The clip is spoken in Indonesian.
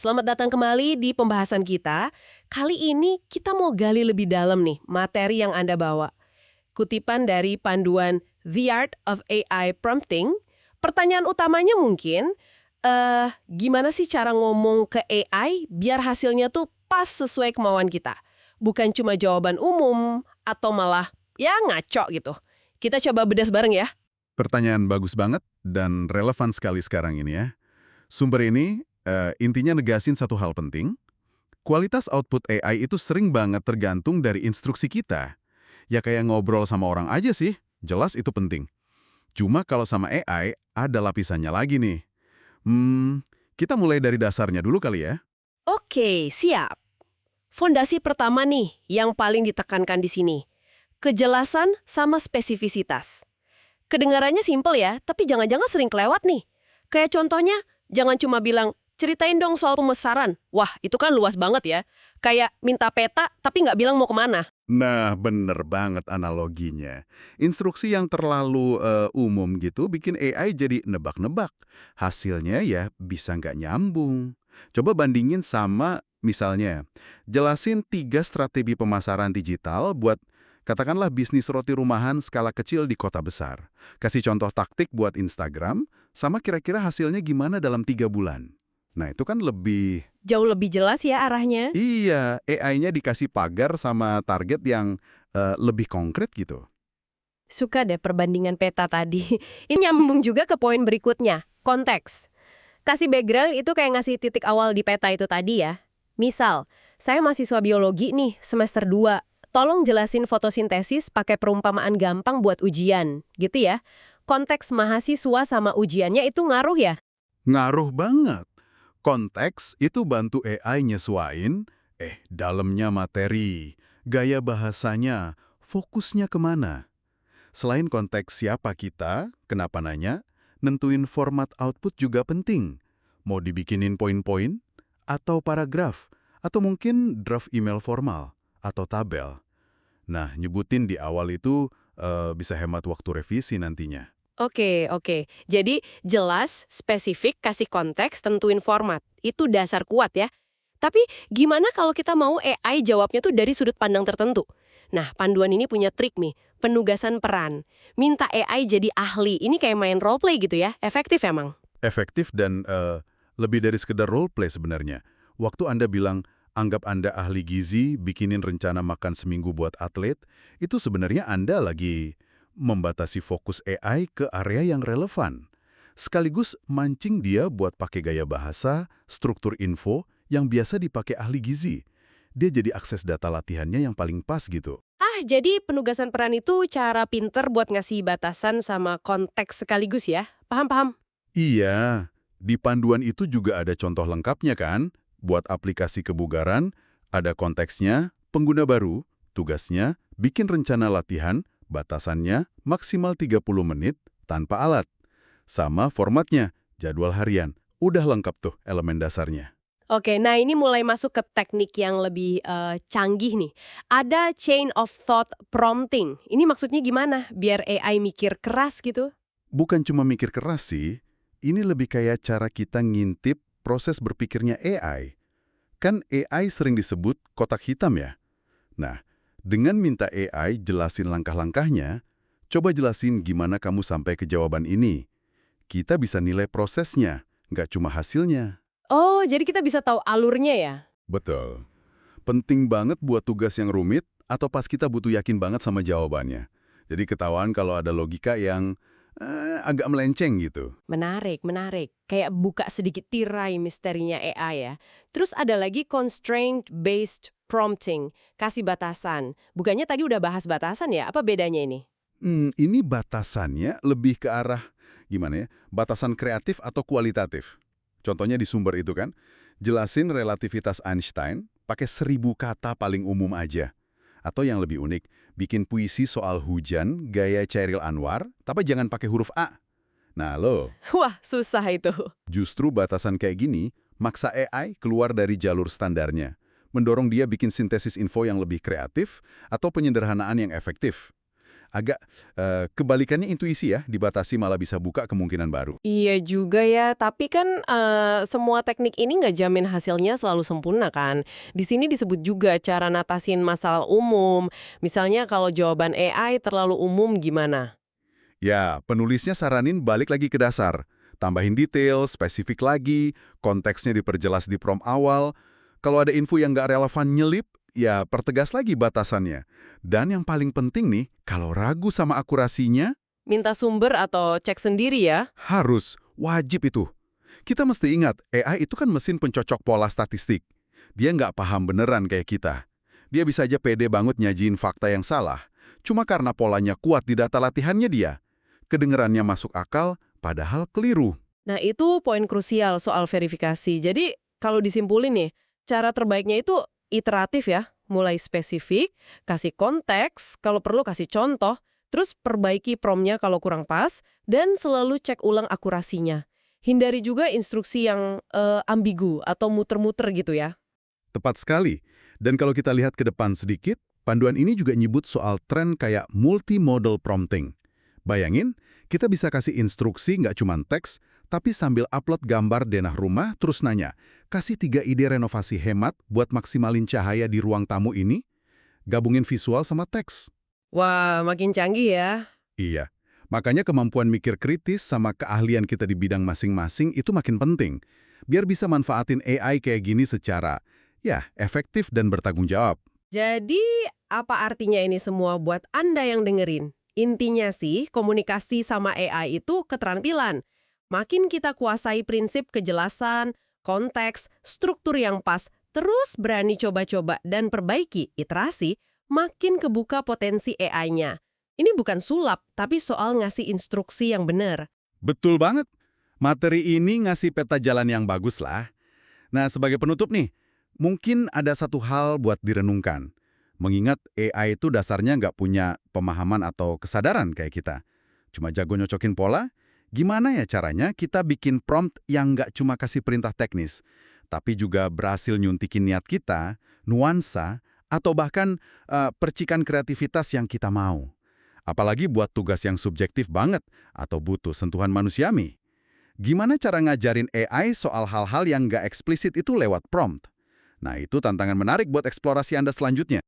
Selamat datang kembali di pembahasan kita. Kali ini kita mau gali lebih dalam nih materi yang Anda bawa. Kutipan dari panduan The Art of AI Prompting. Pertanyaan utamanya mungkin, gimana sih cara ngomong ke AI biar hasilnya tuh pas sesuai kemauan kita? Bukan cuma jawaban umum atau malah ya ngaco gitu. Kita coba bedas bareng ya. Pertanyaan bagus banget dan relevan sekali sekarang ini ya. Sumber ini intinya negasin satu hal penting. Kualitas output AI itu sering banget tergantung dari instruksi kita. Ya kayak ngobrol sama orang aja sih, jelas itu penting. Cuma kalau sama AI, ada lapisannya lagi nih. Kita mulai dari dasarnya dulu kali ya. Oke, siap. Fondasi pertama nih yang paling ditekankan di sini. Kejelasan sama spesifisitas. Kedengarannya simpel ya, tapi jangan-jangan sering kelewat nih. Kayak contohnya, jangan cuma bilang, ceritain dong soal pemesaran. Wah, itu kan luas banget ya. Kayak minta peta, tapi nggak bilang mau kemana. Nah, bener banget analoginya. Instruksi yang terlalu umum gitu bikin AI jadi nebak-nebak. Hasilnya ya bisa nggak nyambung. Coba bandingin sama misalnya, jelasin 3 strategi pemasaran digital buat katakanlah bisnis roti rumahan skala kecil di kota besar. Kasih contoh taktik buat Instagram, sama kira-kira hasilnya gimana dalam 3 bulan. Nah, itu kan lebih. Jauh lebih jelas ya arahnya. Iya, AI-nya dikasih pagar sama target yang lebih konkret gitu. Suka deh perbandingan peta tadi. Ini nyambung juga ke poin berikutnya, konteks. Kasih background itu kayak ngasih titik awal di peta itu tadi ya. Misal, saya mahasiswa biologi nih, semester 2. Tolong jelasin fotosintesis pakai perumpamaan gampang buat ujian, gitu ya. Konteks mahasiswa sama ujiannya itu ngaruh ya? Ngaruh banget. Konteks itu bantu AI nyesuain, dalamnya materi, gaya bahasanya, fokusnya kemana. Selain konteks siapa kita, kenapa nanya, nentuin format output juga penting. Mau dibikinin poin-poin, atau paragraf, atau mungkin draft email formal, atau tabel. Nah, nyebutin di awal itu bisa hemat waktu revisi nantinya. Oke. Jadi jelas, spesifik, kasih konteks, tentuin format. Itu dasar kuat ya. Tapi gimana kalau kita mau AI jawabnya tuh dari sudut pandang tertentu? Nah, panduan ini punya trik nih, penugasan peran. Minta AI jadi ahli, ini kayak main role play gitu ya, efektif emang. Efektif dan lebih dari sekedar role play sebenarnya. Waktu Anda bilang, anggap Anda ahli gizi, bikinin rencana makan seminggu buat atlet, itu sebenarnya Anda lagi membatasi fokus AI ke area yang relevan. Sekaligus mancing dia buat pakai gaya bahasa, struktur info yang biasa dipakai ahli gizi. Dia jadi akses data latihannya yang paling pas gitu. Jadi penugasan peran itu cara pinter buat ngasih batasan sama konteks sekaligus ya? Paham? Iya, di panduan itu juga ada contoh lengkapnya kan? Buat aplikasi kebugaran, ada konteksnya, pengguna baru, tugasnya, bikin rencana latihan, batasannya maksimal 30 menit tanpa alat. Sama formatnya, jadwal harian. Udah lengkap tuh elemen dasarnya. Oke, nah ini mulai masuk ke teknik yang lebih canggih nih. Ada chain of thought prompting. Ini maksudnya gimana? Biar AI mikir keras gitu? Bukan cuma mikir keras sih, ini lebih kayak cara kita ngintip proses berpikirnya AI. Kan AI sering disebut kotak hitam ya? Nah, dengan minta AI jelasin langkah-langkahnya, coba jelasin gimana kamu sampai ke jawaban ini. Kita bisa nilai prosesnya, nggak cuma hasilnya. Oh, jadi kita bisa tahu alurnya ya? Betul. Penting banget buat tugas yang rumit atau pas kita butuh yakin banget sama jawabannya. Jadi ketahuan kalau ada logika yang agak melenceng gitu. Menarik. Kayak buka sedikit tirai misterinya AI ya. Terus ada lagi constraint-based prompting, kasih batasan. Bukannya tadi udah bahas batasan ya? Apa bedanya ini? Ini batasannya lebih ke arah, gimana ya, batasan kreatif atau kualitatif. Contohnya di sumber itu kan, jelasin relativitas Einstein pakai 1000 kata paling umum aja. Atau yang lebih unik, bikin puisi soal hujan gaya Chairil Anwar, tapi jangan pakai huruf A. Nah lo, Wah, susah itu. justru batasan kayak gini, maksa AI keluar dari jalur standarnya. Mendorong dia bikin sintesis info yang lebih kreatif atau penyederhanaan yang efektif. Agak kebalikannya intuisi ya, dibatasi malah bisa buka kemungkinan baru. Iya juga ya, tapi kan semua teknik ini nggak jamin hasilnya selalu sempurna kan. Di sini disebut juga cara natasin masalah umum. Misalnya kalau jawaban AI terlalu umum gimana? Ya, penulisnya saranin balik lagi ke dasar. Tambahin detail, spesifik lagi, konteksnya diperjelas di prompt awal. Kalau ada info yang nggak relevan nyelip, ya pertegas lagi batasannya. Dan yang paling penting nih, kalau ragu sama akurasinya, Minta sumber atau cek sendiri ya? harus, wajib itu. Kita mesti ingat, AI itu kan mesin pencocok pola statistik. Dia nggak paham beneran kayak kita. Dia bisa aja pede banget nyajiin fakta yang salah. Cuma karena polanya kuat di data latihannya dia. Kedengerannya masuk akal, padahal keliru. Nah, itu poin krusial soal verifikasi. Jadi, kalau disimpulin nih, cara terbaiknya itu iteratif ya. Mulai spesifik, kasih konteks, kalau perlu kasih contoh, terus perbaiki promnya kalau kurang pas, dan selalu cek ulang akurasinya. Hindari juga instruksi yang ambigu atau muter-muter gitu ya. Tepat sekali. Dan kalau kita lihat ke depan sedikit, panduan ini juga nyebut soal tren kayak multimodal prompting. Bayangin, kita bisa kasih instruksi nggak cuma teks, tapi sambil upload gambar denah rumah, terus nanya, kasih 3 ide renovasi hemat buat maksimalin cahaya di ruang tamu ini, gabungin visual sama teks. Wah, makin canggih ya. Iya, makanya kemampuan mikir kritis sama keahlian kita di bidang masing-masing itu makin penting, biar bisa manfaatin AI kayak gini secara, ya, efektif dan bertanggung jawab. Jadi, apa artinya ini semua buat Anda yang dengerin? Intinya sih, komunikasi sama AI itu keterampilan. Makin kita kuasai prinsip kejelasan, konteks, struktur yang pas, terus berani coba-coba dan perbaiki iterasi, makin kebuka potensi AI-nya. Ini bukan sulap, tapi soal ngasih instruksi yang benar. Betul banget. Materi ini ngasih peta jalan yang bagus lah. Nah, sebagai penutup nih, mungkin ada satu hal buat direnungkan. Mengingat AI itu dasarnya nggak punya pemahaman atau kesadaran kayak kita. Cuma jago nyocokin pola, gimana ya caranya kita bikin prompt yang nggak cuma kasih perintah teknis, tapi juga berhasil nyuntikin niat kita, nuansa, atau bahkan percikan kreativitas yang kita mau. Apalagi buat tugas yang subjektif banget atau butuh sentuhan manusiami. Gimana cara ngajarin AI soal hal-hal yang nggak eksplisit itu lewat prompt? Nah, itu tantangan menarik buat eksplorasi Anda selanjutnya.